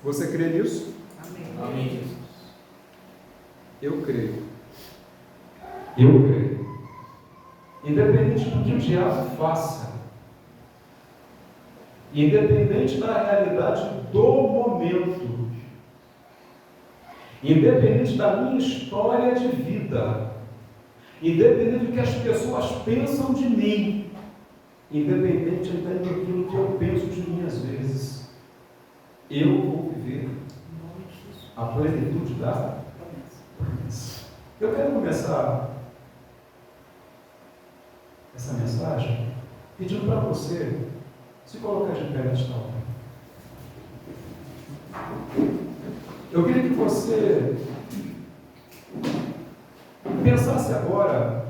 Você crê nisso? Amém. Amém. Eu creio. Eu creio. Independente do que o diabo faça, independente da realidade do momento, independente da minha história de vida, independente do que as pessoas pensam de mim, independente até daquilo que eu penso de mim às vezes, eu vou viver a plenitude da promessa. Eu quero começar essa mensagem pedindo para você se colocar de pé nesta hora. Eu queria que você pensasse agora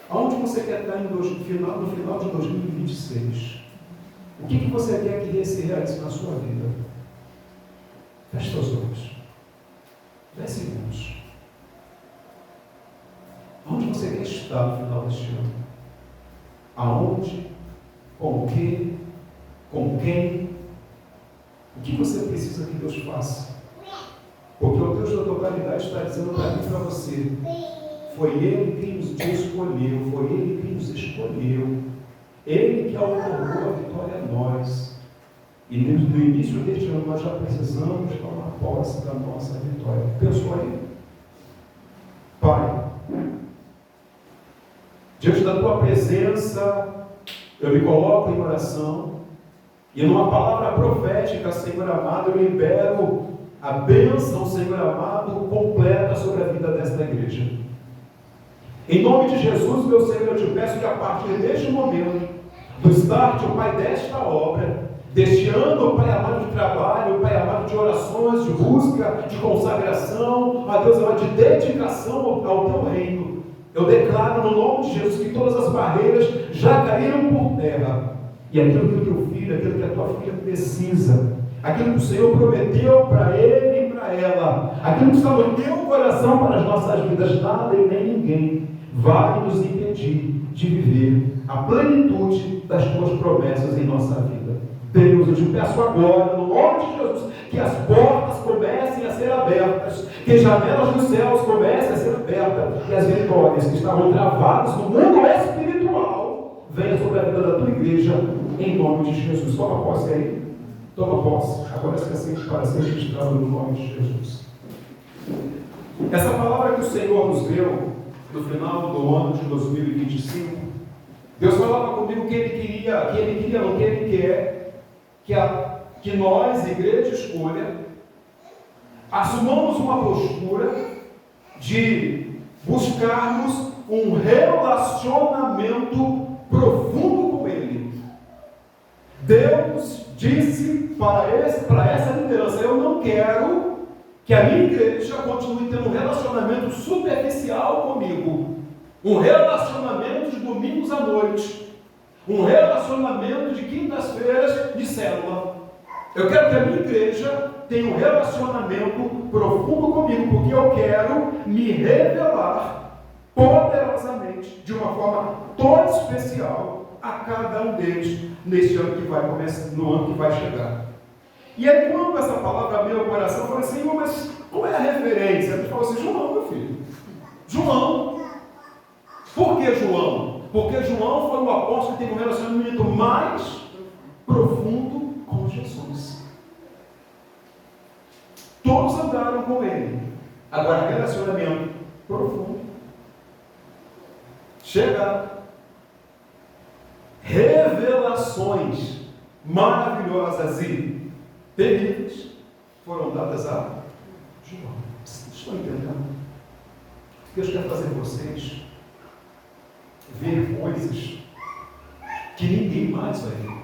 aonde você quer estar no final de 2026. O que você quer que se realize na sua vida? Feche seus olhos. 10 segundos. Onde você quer estar no final deste ano? Aonde? Com o quê? Com quem? O que você precisa que Deus faça? Porque o Deus da totalidade está dizendo para mim e para você: foi Ele quem nos escolheu, foi Ele quem nos escolheu, Ele que otorgou a vitória a nós. E no início deste ano nós já precisamos tomar posse da nossa vitória. Pensou aí? Pai, diante da Tua presença, eu me coloco em oração, e numa palavra profética, Senhor amado, eu libero a bênção, Senhor amado, completa sobre a vida desta igreja. Em nome de Jesus, meu Senhor, eu te peço que a partir deste momento, do start, Pai, desta obra, deste ano, Pai amado, de trabalho, Pai amado, de orações, de busca, de consagração, a Deus amado, de dedicação ao Teu reino, eu declaro no nome de Jesus que todas as barreiras já caíram por terra, e aquilo que o Teu filho, aquilo que a Tua filha precisa, aquilo que o Senhor prometeu para ele e para ela, aquilo que está no Teu coração para as nossas vidas, nada e nem ninguém vai nos impedir de viver a plenitude das Tuas promessas em nossa vida. Deus, eu te peço agora, no nome de Jesus, que as portas comecem a ser abertas, que as janelas dos céus comecem a ser abertas, e as vitórias que estavam travadas no mundo espiritual venham sobre a vida da Tua igreja, em nome de Jesus. Toma posse aí. Toma posse. Agora se aceite para ser registrado no nome de Jesus. Essa palavra que o Senhor nos deu no final do ano de 2025, Deus falava comigo que Ele quer que nós, igreja escolha, assumamos uma postura de buscarmos um relacionamento profundo com Ele. Deus disse para essa liderança: eu não quero que a minha igreja continue tendo um relacionamento superficial comigo, um relacionamento de domingos à noite, um relacionamento de quintas-feiras de célula. Eu quero que a minha igreja tenha um relacionamento profundo comigo, porque eu quero me revelar poderosamente, de uma forma toda especial, a cada um deles, neste ano que vai começar, no ano que vai chegar. E aí, quando essa palavra abriu meu coração, eu falei: Senhor, mas qual é a referência? Ele falou assim: João, meu filho. João. Por que João? Porque João foi o apóstolo que teve um relacionamento mais profundo com Jesus. Todos andaram com ele. Agora, relacionamento profundo. Chega. Revelações maravilhosas e terríveis foram dadas a João. Vocês estão entendendo? Deus quer fazer vocês ver coisas que ninguém mais vai ver.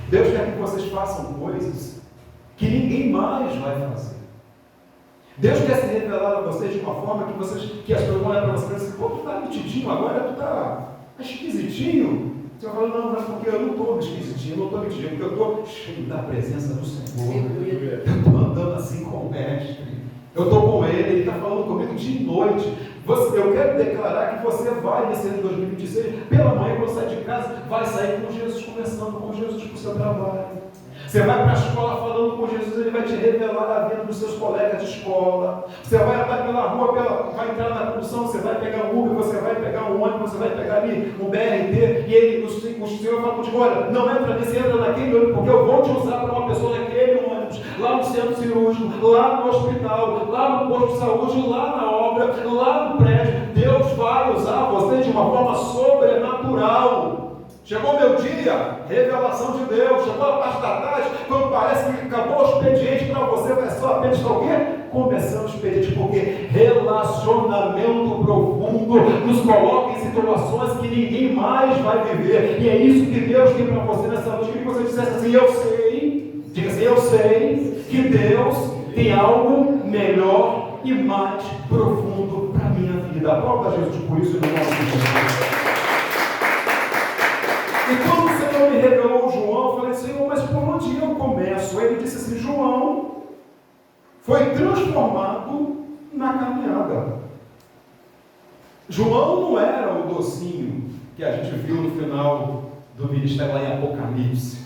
Deus quer que vocês façam coisas que ninguém mais vai fazer. Deus quer se revelar a vocês de uma forma que as pessoas olham para vocês e dizem: pô, tu está metidinho agora, tu está esquisitinho. Você vai falar: não, mas porque eu não estou esquisitinho, eu não estou metidinho, porque eu estou cheio da presença do Senhor. Eu estou andando assim com o Mestre. Eu estou com Ele, Ele está falando comigo dia e noite. Eu quero declarar que você vai, nesse ano de 2026, pela manhã, quando sair de casa, vai sair com Jesus, conversando com Jesus para o seu trabalho. Você vai para a escola falando com Jesus, Ele vai te revelar a vida dos seus colegas de escola. Você vai andar pela rua, vai entrar na condução, você vai pegar um Uber, você vai pegar um ônibus, você vai pegar ali um BRT, e o Senhor fala contigo, olha, não entra nesse, entra naquele ônibus, porque eu vou te usar para uma pessoa naquele ônibus, lá no centro cirúrgico, lá no hospital, lá no posto de saúde, lá na obra, lá no prédio. Deus vai usar você de uma forma sobrenatural. Chegou o meu dia, revelação de Deus. Chegou a parte da tarde, quando parece que acabou o expediente para você, vai só apenas o quê? Começando o expediente, porque relacionamento profundo nos coloca em situações que ninguém mais vai viver. E é isso que Deus tem para você nessa noite. Que você dissesse assim, eu sei, diga assim, eu sei que Deus tem algo melhor e mais profundo para a minha vida. Aplauda Jesus por isso no nome de Jesus. E quando o Senhor me revelou João, eu falei, Senhor, mas por onde eu começo? Ele disse assim, João foi transformado na caminhada. João não era o docinho que a gente viu no final do ministério lá em Apocalipse.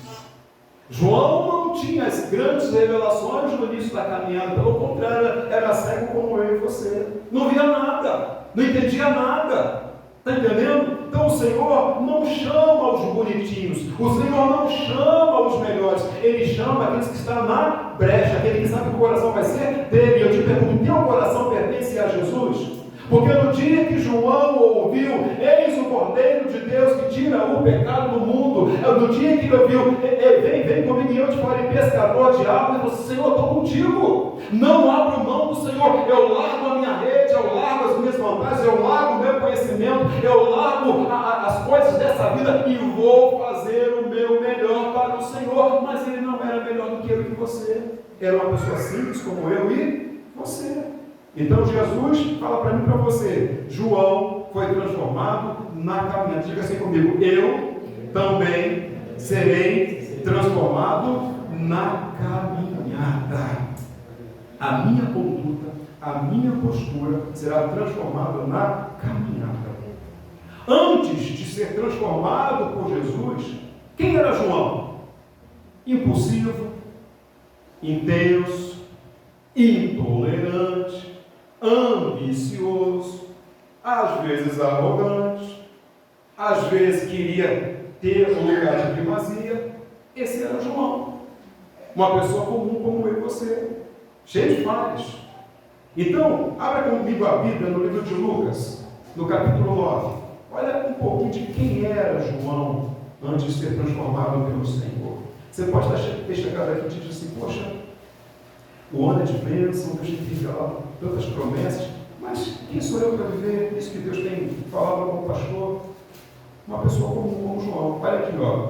João não tinha as grandes revelações no início da caminhada, pelo contrário, era cego como eu e você. Não via nada, não entendia nada. Está entendendo? Então o Senhor não chama os bonitinhos, o Senhor não chama os melhores, Ele chama aqueles que estão na brecha, aquele que sabe que o coração vai ser dele. Eu te pergunto, teu coração pertence a Jesus? Porque no dia que João ouviu, eis o Cordeiro de Deus que tira o pecado do mundo, no dia que ele ouviu, vem comigo e eu te farei pescador de almas, ele falou assim, Senhor, eu estou contigo, não abro mão do Senhor, eu largo a minha rede, eu largo as minhas vantagens, eu largo o meu conhecimento, eu largo as coisas dessa vida e vou fazer o meu melhor para o Senhor. Mas ele não era melhor do que eu e você, era uma pessoa simples como eu e você. Então Jesus fala para mim e para você, João foi transformado na caminhada. Diga assim comigo, eu também serei transformado na caminhada. A minha conduta, a minha postura será transformada na caminhada. Antes de ser transformado por Jesus, quem era João? Impulsivo, intenso, intolerante, ambicioso, às vezes arrogante, às vezes queria ter um lugar de primazia. Esse era João, uma pessoa comum como eu e você, cheio de falhas. Então, abra comigo a Bíblia no livro de Lucas, no capítulo 9. Olha um pouquinho de quem era João antes de ser transformado pelo Senhor. Você pode ter chegado aqui e te dizer assim, poxa, o ano é de bênção, Deus tem revelado tantas promessas, mas quem sou eu para viver isso que Deus tem falado com o pastor? Uma pessoa como João. Olha aqui, ó.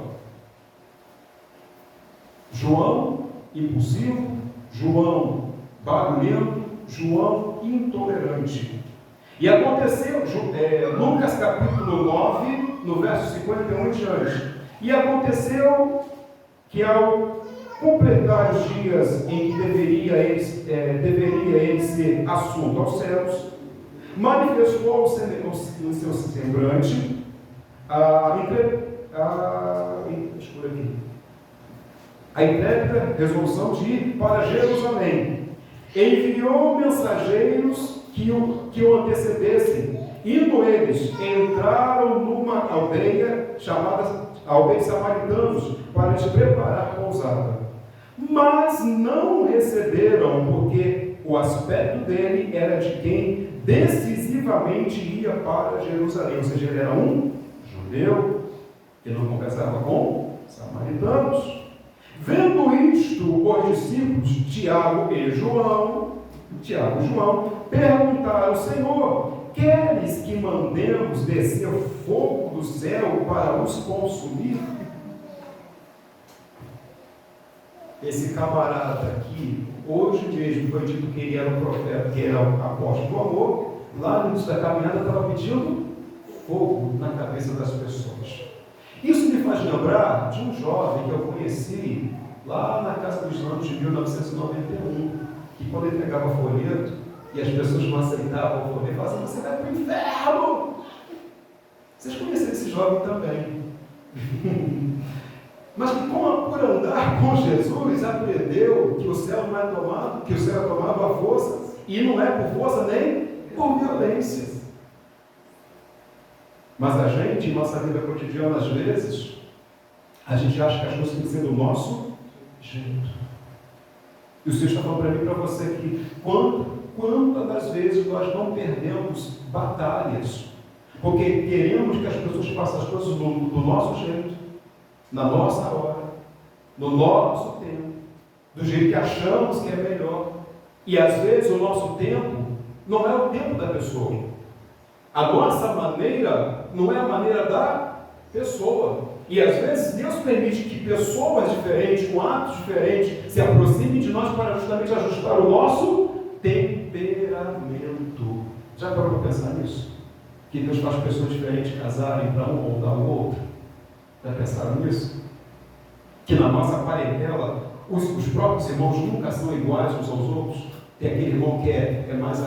João impulsivo, João barulhento, João intolerante. E aconteceu, Lucas capítulo 9, no verso 51 em diante. E aconteceu que ao completar os dias em que deveria ele ser assunto aos céus, manifestou no seu semblante a intrépida resolução de ir para Jerusalém. Enviou mensageiros que o antecedessem. Indo eles, entraram numa aldeia chamada aldeia de samaritanos, para lhes preparar pousada. Mas não receberam, porque o aspecto dele era de quem decisivamente ia para Jerusalém. Ou seja, ele era um judeu que não conversava com samaritanos. Vendo isto, os discípulos Tiago e João, perguntaram ao Senhor: queres que mandemos descer fogo do céu para os consumir? Esse camarada aqui, hoje mesmo foi dito que ele era um profeta, que era um apóstolo do amor. Lá no início da caminhada estava pedindo fogo na cabeça das pessoas. Isso me faz lembrar de um jovem que eu conheci lá na casa dos anos de 1991, que quando ele pegava folheto e as pessoas não aceitavam o folheto, falavam assim: você vai para o inferno. Vocês conheceram esse jovem também. mas que por andar com Jesus aprendeu que o céu não é tomado, que o céu é tomado à força, e não é por força nem por violência. Mas a gente, em nossa vida cotidiana, às vezes, a gente acha que as coisas têm que ser do nosso jeito. E o Senhor está falando para mim e para você aqui, quantas das vezes nós não perdemos batalhas, porque queremos que as pessoas façam as coisas do nosso jeito, na nossa hora, no nosso tempo, do jeito que achamos que é melhor. E às vezes o nosso tempo não é o tempo da pessoa. A nossa maneira não é a maneira da pessoa. E às vezes Deus permite que pessoas diferentes, com atos diferentes, se aproximem de nós para justamente ajustar o nosso temperamento. Já parou para pensar nisso? Que Deus faz pessoas diferentes casarem para um moldar o outro? Já pensaram nisso? Que na nossa parentela, os próprios irmãos nunca são iguais uns aos outros. Tem aquele irmão que é mais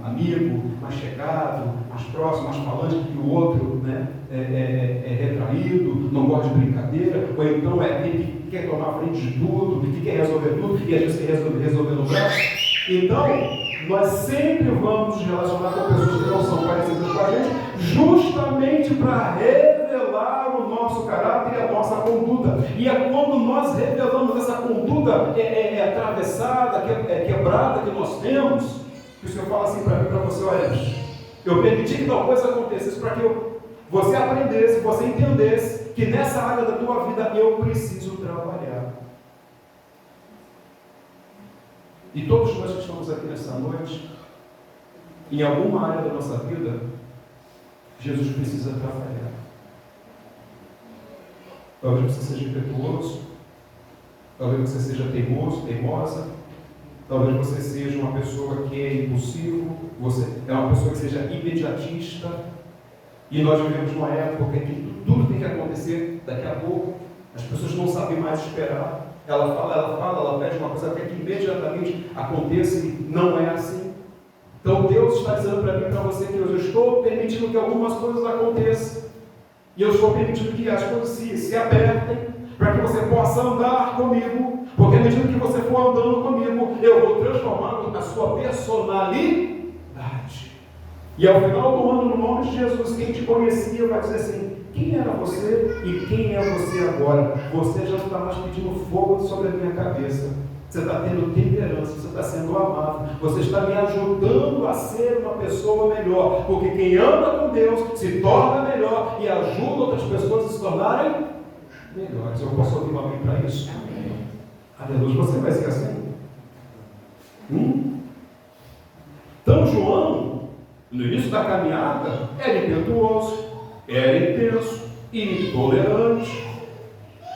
amigo, mais chegado, mais próximo, mais falante, e o outro, né, é retraído, não gosta de brincadeira, ou então é aquele que quer tomar a frente de tudo, que quer resolver tudo, e às vezes quer resolver no braço. Então, nós sempre vamos nos relacionar com pessoas que não são parecidas com a gente, justamente para revelar o nosso caráter e a nossa conduta. E é quando nós revelamos essa conduta atravessada, quebrada que nós temos, que o Senhor fala assim para mim, para você: olha, eu permiti que tal coisa acontecesse para que você aprendesse, você entendesse que nessa área da tua vida eu preciso trabalhar. E todos nós que estamos aqui nessa noite, em alguma área da nossa vida, Jesus precisa trabalhar. Talvez você seja impetuoso, talvez você seja teimoso, teimosa, talvez você seja uma pessoa que é impulsivo, você é uma pessoa que seja imediatista, e nós vivemos numa época em que tudo tem que acontecer daqui a pouco, as pessoas não sabem mais esperar. Ela fala, ela pede uma coisa até que imediatamente aconteça, e não é assim. Então Deus está dizendo para mim e para você que eu estou permitindo que algumas coisas aconteçam, e eu estou permitindo que as coisas se apertem, para que você possa andar comigo, porque à medida que você for andando comigo, eu vou transformando a sua personalidade. E ao final do ano, no nome de Jesus, quem te conhecia vai dizer assim: quem era você e quem é você agora? Você já não está mais pedindo fogo sobre a minha cabeça. Você está tendo temperança, você está sendo amado, você está me ajudando a ser uma pessoa melhor, porque quem anda com Deus se torna melhor e ajuda outras pessoas a se tornarem melhores. Eu posso ouvir um amém para isso? Amém. Aleluia. Você vai ser assim? Então João, no início da caminhada, era impetuoso, era intenso, intolerante,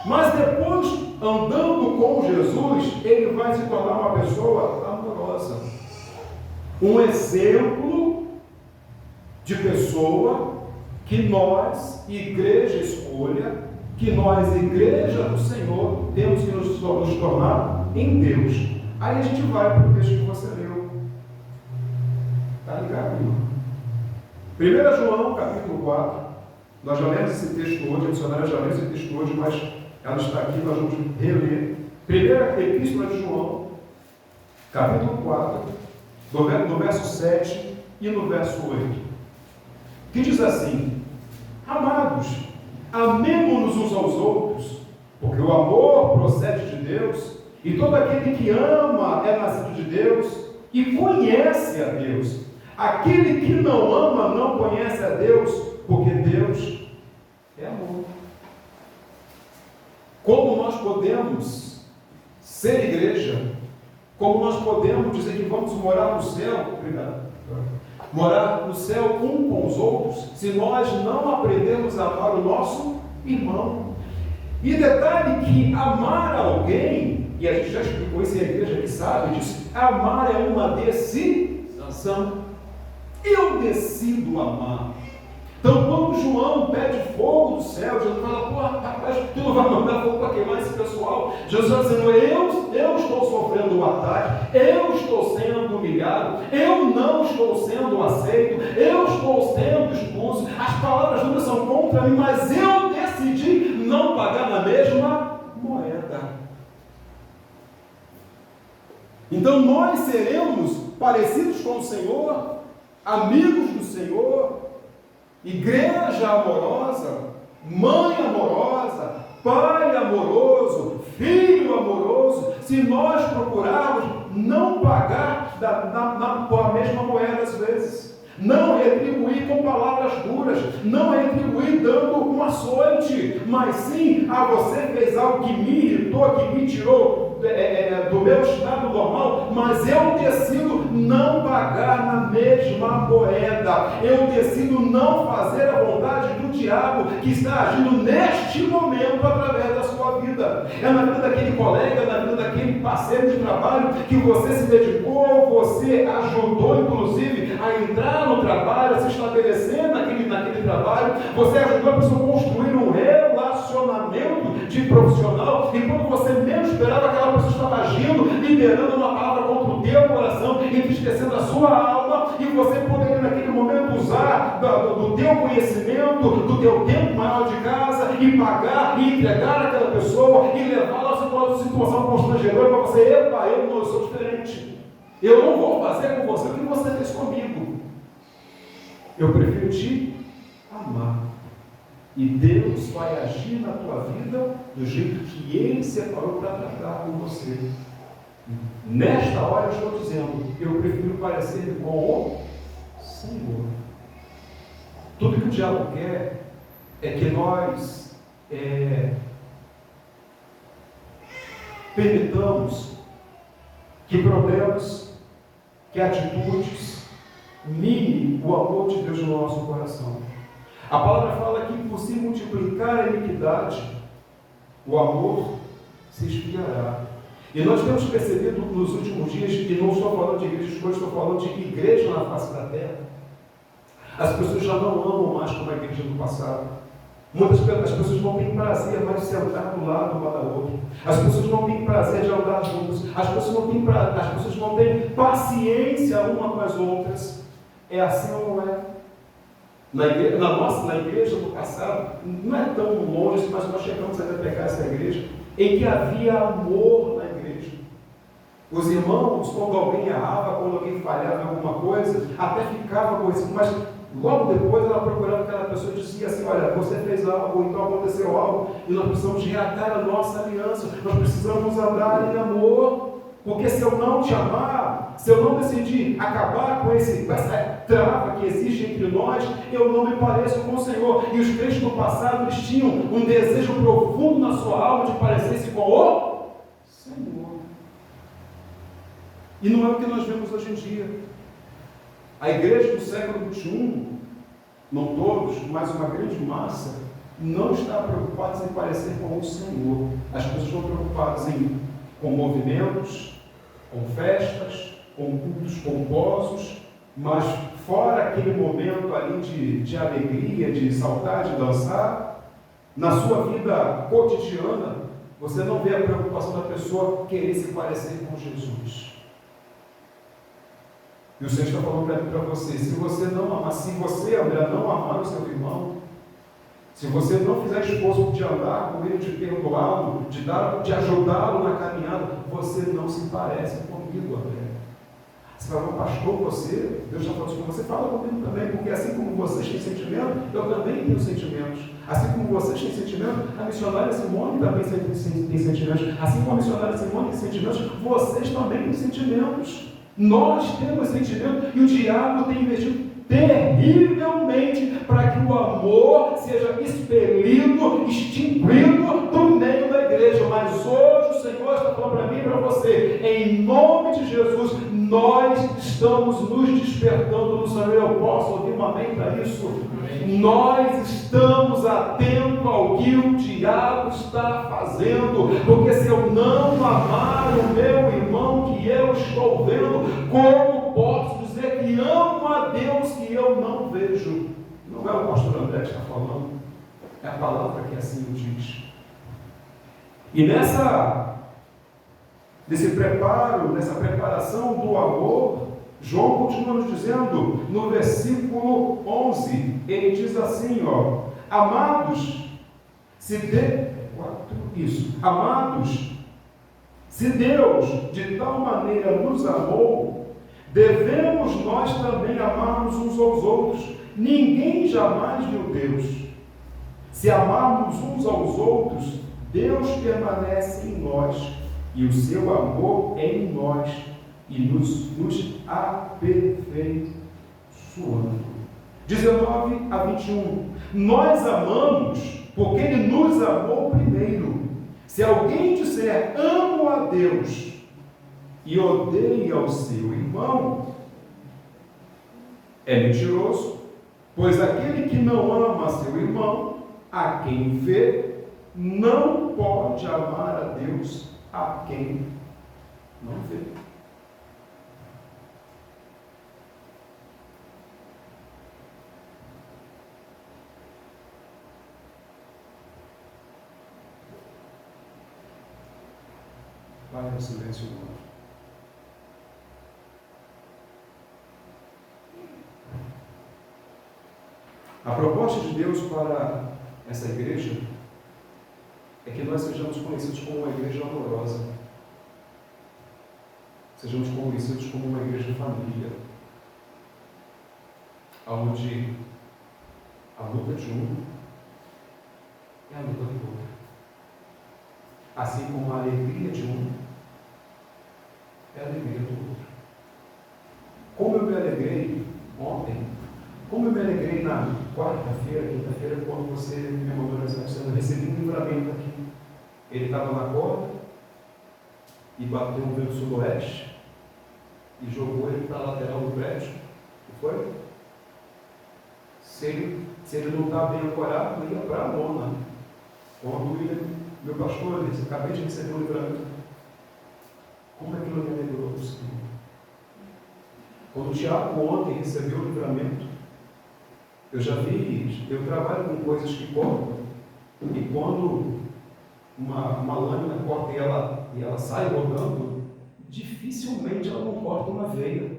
mas depois, andando com Jesus, ele vai se tornar uma pessoa amorosa, um exemplo de pessoa que nós, igreja escolha, que nós, igreja do Senhor, temos que nos tornar em Deus. Aí a gente vai para o texto que você leu. Está ligado, irmão? 1 João, capítulo 4. Nós já lemos esse texto hoje, a missionária já leu esse texto hoje, mas ela está aqui, nós vamos reler. Primeira epístola de João, capítulo 4, no verso 7 e no verso 8. Que diz assim: amados, amemo-nos uns aos outros, porque o amor procede de Deus, e todo aquele que ama é nascido de Deus e conhece a Deus. Aquele que não ama não conhece a Deus, porque Deus é amor. Como nós podemos ser igreja? Como nós podemos dizer que vamos morar no céu? Obrigado. Morar no céu um com os outros, se nós não aprendermos a amar o nosso irmão? E detalhe que amar alguém, e a gente já explicou isso, e a igreja que sabe disso, amar é uma decisão. Eu decido amar. Então, quando João pede fogo do céu, Jesus fala: pô, rapaz, tu não vai mandar fogo para queimar esse pessoal. Jesus está dizendo: eu estou sofrendo um ataque, eu estou sendo humilhado, eu não estou sendo aceito, eu estou sendo expulso, as palavras duras são contra mim, mas eu decidi não não pagar na mesma moeda. Então nós seremos parecidos com o Senhor, amigos do Senhor, igreja amorosa, mãe amorosa, pai amoroso, filho amoroso, se nós procurarmos não pagar com a mesma moeda às vezes, não retribuir com palavras duras, não retribuir dando um açoite, mas sim, você fez algo que me irritou, que me tirou do meu estado normal, mas eu decido não pagar na mesma moeda, eu decido não fazer a vontade do diabo que está agindo neste momento através da sua vida. É na vida daquele colega, na vida daquele parceiro de trabalho que você se dedicou, você ajudou inclusive a entrar no trabalho, a se estabelecer naquele trabalho, você ajudou a pessoa a construir um relacionamento de profissional, e quando você menos esperava, aquela pessoa estava agindo, liberando uma palavra contra o teu coração, entristecendo a sua alma, e você poderia naquele momento usar do teu conhecimento, do teu tempo maior de casa, e pagar, e entregar aquela pessoa, e levá-la a uma situação constrangedora para você: epa, eu não sou diferente, eu não vou fazer com você o que você fez comigo, eu prefiro te amar. E Deus vai agir na tua vida do jeito que Ele separou para tratar com você. Nesta hora eu estou dizendo, eu prefiro parecer com o Senhor. Tudo que o diabo quer é que nós permitamos que problemas, que atitudes mine o amor de Deus no nosso coração. A palavra fala que por se multiplicar a iniquidade, o amor se esfriará. E nós temos percebido nos últimos dias, e não estou falando de igreja, hoje estou falando de igreja na face da terra, as pessoas já não amam mais como a igreja do passado. Muitas pessoas não têm prazer mais de sentar do lado uma da outra. As pessoas não têm prazer de andar juntas. As pessoas não têm paciência uma com as outras. É assim ou não é? Na igreja do passado, não é tão longe, mas nós chegamos ainda a pegar essa igreja, em que havia amor na igreja. Os irmãos, quando alguém errava, quando alguém falhava em alguma coisa, até ficava com isso, mas logo depois ela procurava aquela pessoa e dizia assim: olha, você fez algo, então aconteceu algo, e nós precisamos reatar a nossa aliança, nós precisamos andar em amor, porque se eu não te amar, se eu não decidir acabar com essa trava que existe entre nós, eu não me pareço com o Senhor. E os crentes do passado, eles tinham um desejo profundo na sua alma de parecer-se com o Senhor. E não é o que nós vemos hoje em dia. A igreja do século XXI, não todos, mas uma grande massa, não está preocupada em parecer com o Senhor. As pessoas estão preocupadas com movimentos, com festas, com cultos pomposos, mas fora aquele momento ali de alegria, de saltar, de dançar, na sua vida cotidiana, você não vê a preocupação da pessoa querer se parecer com Jesus. E o Senhor está falando para você: se você não amar, se você, André, não amar o seu irmão, se você não fizer esforço de andar com ele, de perdoá-lo, de ajudá-lo na caminhada, você não se parece comigo, André. Você fala: pastor, Deus está falando com você, fala comigo também, porque assim como vocês têm sentimento, eu também tenho sentimentos. Assim como vocês têm sentimento, a missionária Simone também tem sentimentos. Assim como a missionária Simone tem sentimentos, vocês também têm sentimentos. Nós temos sentimento, e o diabo tem investido terrivelmente para que o amor seja expelido, extinguido do meio da igreja. Mas hoje o Senhor está falando para mim e para você: em nome de Jesus, nós estamos nos despertando no Senhor. Eu posso ouvir um amém para isso? Amém. Nós estamos atentos ao que o diabo está fazendo, porque se eu não amar o meu irmão que eu estou vendo, como posso dizer que amo a Deus que eu não vejo? Não é o pastor André que está falando, é a palavra que assim o diz. E nesse preparo, nessa preparação do amor, João continua nos dizendo, no versículo 11, ele diz assim: amados, isso. Amados, se Deus de tal maneira nos amou, devemos nós também amarmos uns aos outros. Ninguém jamais viu Deus. Se amarmos uns aos outros, Deus permanece em nós e o seu amor é em nós e nos aperfeiçoando. 19 a 21. Nós amamos porque Ele nos amou primeiro. Se alguém disser amo a Deus e odeia o seu irmão, é mentiroso, pois aquele que não ama seu irmão, a quem vê, não pode amar a Deus a quem não vê. Vai no silêncio do mundo. A proposta de Deus para essa igreja é que nós sejamos conhecidos como uma igreja amorosa. Sejamos conhecidos como uma igreja família, onde a luta de um é a luta do outro. Assim como a alegria de um é a alegria do outro. Como eu me alegrei ontem, como eu me alegrei na quarta-feira, quinta-feira, quando você me mandou mensagem, eu recebi um livramento aqui. Ele estava na corda e bateu um vento sudoeste e jogou ele para a lateral do prédio. E foi? Se ele não está bem ancorado, ia para a lona. Quando ele, meu pastor, ele disse, acabei de receber um livramento. Como é que eu me alegrou do Senhor? Quando o Tiago ontem recebeu o livramento, eu trabalho com coisas que cortam, e quando uma lâmina corta e ela sai rodando, dificilmente ela não corta uma veia,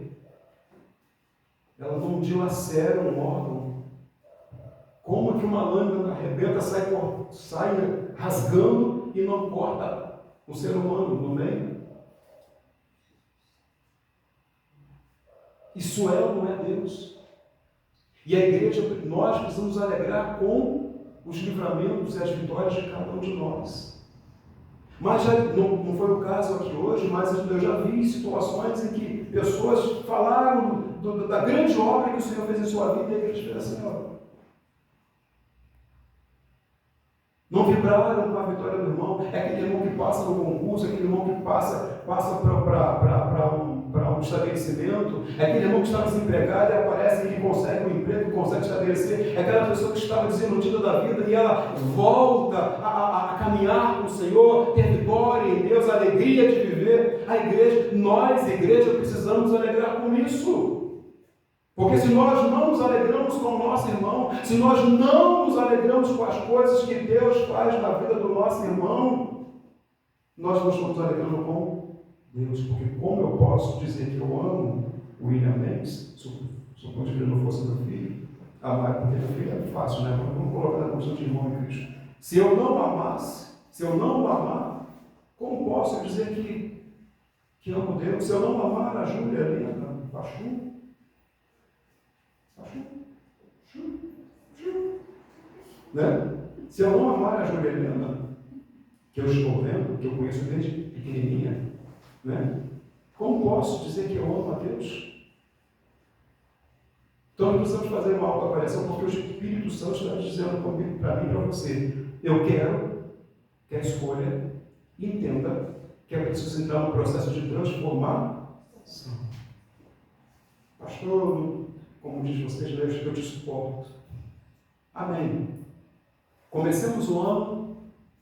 ela não dilacera um órgão. Como que uma lâmina arrebenta, sai rasgando e não corta o ser humano no meio? Isso é ou não é Deus? E a igreja, nós precisamos nos alegrar com os livramentos e as vitórias de cada um de nós. Mas não foi o caso aqui hoje, mas eu já vi situações em que pessoas falaram da grande obra que o Senhor fez em sua vida e a igreja fez assim, ó. Não vibraram com a vitória do irmão. É aquele irmão que passa no concurso, aquele irmão que passa para um estabelecimento, é aquele irmão que estava desempregado e aparece e ele consegue um emprego, consegue estabelecer, é aquela pessoa que estava desiludida da vida e ela volta a caminhar com o Senhor, ter vitória em Deus, a alegria de viver. A igreja, nós, igreja, precisamos nos alegrar com isso. Porque se nós não nos alegramos com o nosso irmão, se nós não nos alegramos com as coisas que Deus faz na vida do nosso irmão, nós não estamos alegrando com Deus. Porque como eu posso dizer que eu amo o William Mendes, supondo que ele não fosse meu filho, amar, porque meu filho é fácil, né? Vamos colocar na condição de irmão em Cristo. Se eu não amasse, se eu não o amar, como posso dizer que amo Deus? Se eu não amar a Júlia ali, a Chu, né? Se eu não amar a Juliana, que eu estou vendo, que eu conheço desde pequenininha, né? Como posso dizer que eu amo a Deus? Então nós precisamos fazer uma autoavaliação, porque o Espírito Santo está dizendo para mim e para você: eu quero que a escolha entenda que é preciso entrar no processo de transformação. Pastor, como diz vocês, eu te suporto. Amém. Comecemos o ano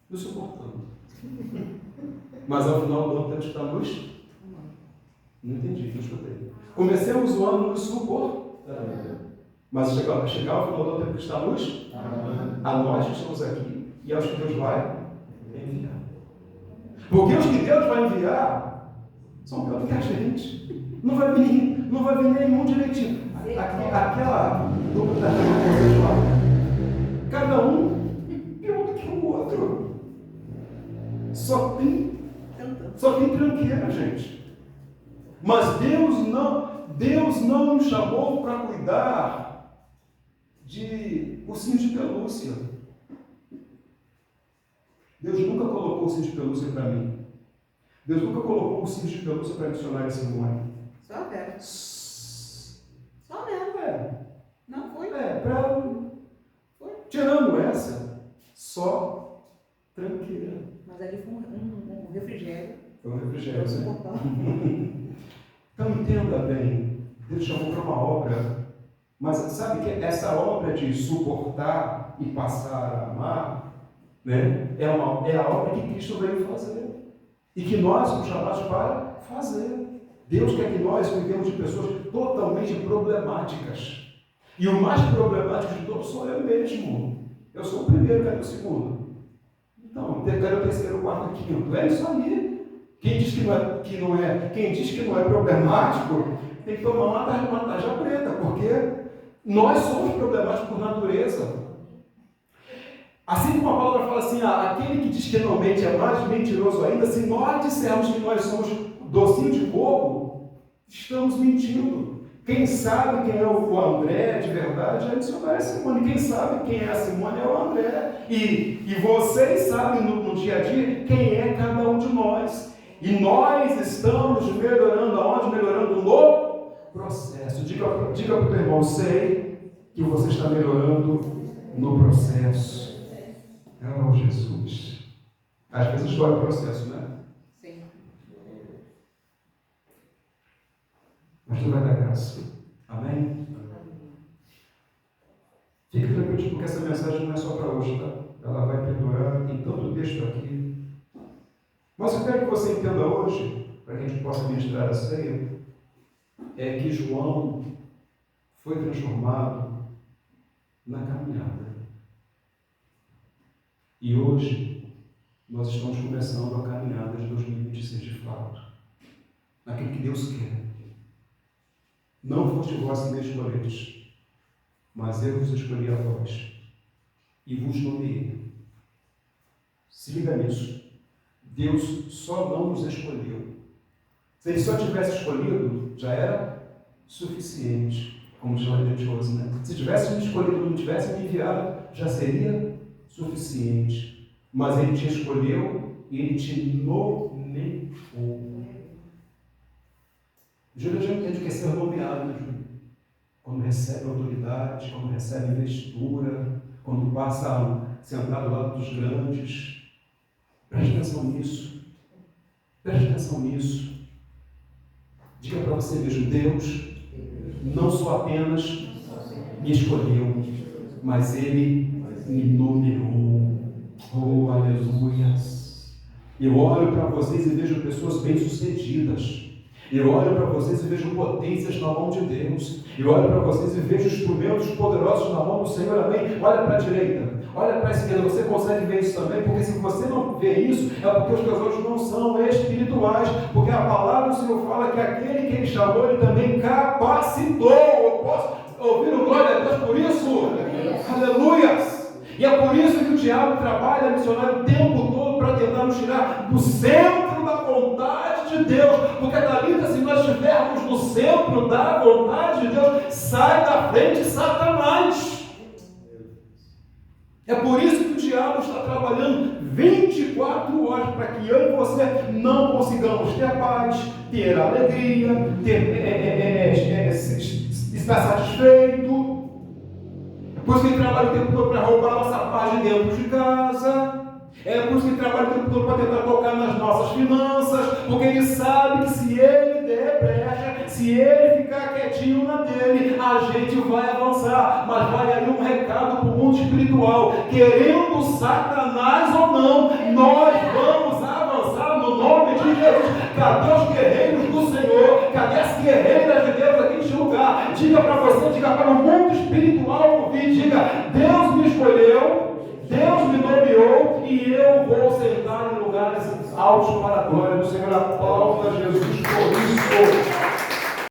nos suportando. Mas ao final do ano temos que estar nos... Não entendi, não escutei. Comecemos o ano nos suportando. Mas chegar ao final do ano temos que estar nos... A nós que estamos aqui e aos que Deus vai enviar. Porque os que Deus vai enviar são pior do que a gente. Não vai vir nenhum direitinho. Aquela dupla da lá, cada um pior do que o outro. Só tem tranqueira, gente. Mas Deus não nos chamou para cuidar de ursinhos de pelúcia. Deus nunca colocou ursinhos de pelúcia para mim. Deus nunca colocou ursinhos de pelúcia para missionária Simone. Só a Vera. Só mesmo. Não foi? Foi. Tirando essa, só tranqueira. Mas ali foi um refrigério. Foi um refrigério, né? Né? Então entenda bem, Deus chamou para uma obra, mas sabe que essa obra de suportar e passar a amar, né, é a obra que Cristo veio fazer e que nós somos chamados para fazer. Deus quer que nós cuidemos de pessoas totalmente problemáticas. E o mais problemático de todos sou eu mesmo. Eu sou o primeiro, quero o segundo. Então, quero o terceiro, o quarto, o quinto. É isso aí. Quem diz que não é problemático, tem que tomar uma tarja preta, porque nós somos problemáticos por natureza. Assim como a palavra fala assim, aquele que diz que não mente é mais mentiroso ainda, se nós dissermos que nós somos docinho de coco, estamos mentindo. Quem sabe quem é o André de verdade é a missionária Simone. Quem sabe quem é a Simone é o André. E vocês sabem no dia a dia quem é cada um de nós. E nós estamos melhorando aonde? Melhorando no processo. Diga para o teu irmão, sei que você está melhorando no processo. Oh, Jesus. Às vezes dói o processo, né? Sim. Mas tu vai dar graça. Amém? Fique tranquilo, porque essa mensagem não é só para hoje, tá? Ela vai perdurar, tem tanto texto aqui. Mas eu quero que você entenda hoje, para que a gente possa ministrar a ceia, é que João foi transformado na caminhada. E hoje nós estamos começando a caminhada de 2026 de fato. Naquilo que Deus quer. Não foste vós que me escolheste, mas eu vos escolhi a vós e vos nomeei. Se liga nisso. Deus só não nos escolheu. Se Ele só tivesse escolhido, já era suficiente, como diz lá em Deus, né? Se tivesse me escolhido, não tivesse me enviado, já seria suficiente. Mas Ele te escolheu e Ele te nomeou. Júlia já entende o que é ser nomeado, né, Júlia? Quando recebe autoridade, quando recebe investidura, quando passa a sentar do lado dos grandes. Preste atenção nisso. Preste atenção nisso. Diga para você mesmo, Deus não só apenas me escolheu, mas Ele me nomeou. Oh, aleluia. Eu olho para vocês e vejo pessoas bem-sucedidas. Eu olho para vocês e vejo potências na mão de Deus. Eu olho para vocês e vejo instrumentos poderosos na mão do Senhor. Amém? Olha para a direita. Olha para a esquerda, você consegue ver isso também? Porque se você não vê isso, é porque os teus olhos não são espirituais. Porque a palavra do Senhor fala que aquele que Ele chamou, Ele também capacitou. Eu posso ouvir o glória a Deus por isso? Aleluia! E é por isso que o diabo trabalha missionário o tempo todo para tentar nos tirar do centro da vontade de Deus. Porque, Thalita, se nós estivermos no centro da vontade de Deus, sai da frente Satanás. É por isso que o diabo está trabalhando 24 horas para que eu e você não consigamos ter paz, ter alegria, estar satisfeito. É por isso que ele trabalha o tempo todo para roubar a nossa paz de dentro de casa. É por isso que ele trabalha o tempo todo para tentar tocar nas nossas finanças, porque ele sabe que se ele der brecha, se ele ficar quietinho na dele, a gente vai avançar. Mas vai aí um recado para o mundo espiritual: querendo Satanás ou não, nós vamos avançar no nome de Jesus. Cadê os guerreiros do Senhor? Cadê as guerreiras de Deus aqui neste lugar? Diga para você, diga para o mundo espiritual ouvir, diga: Deus me escolheu, Deus me nomeou e eu vou sentar em lugares altos para a glória do Senhor. Aplauda Jesus por isso.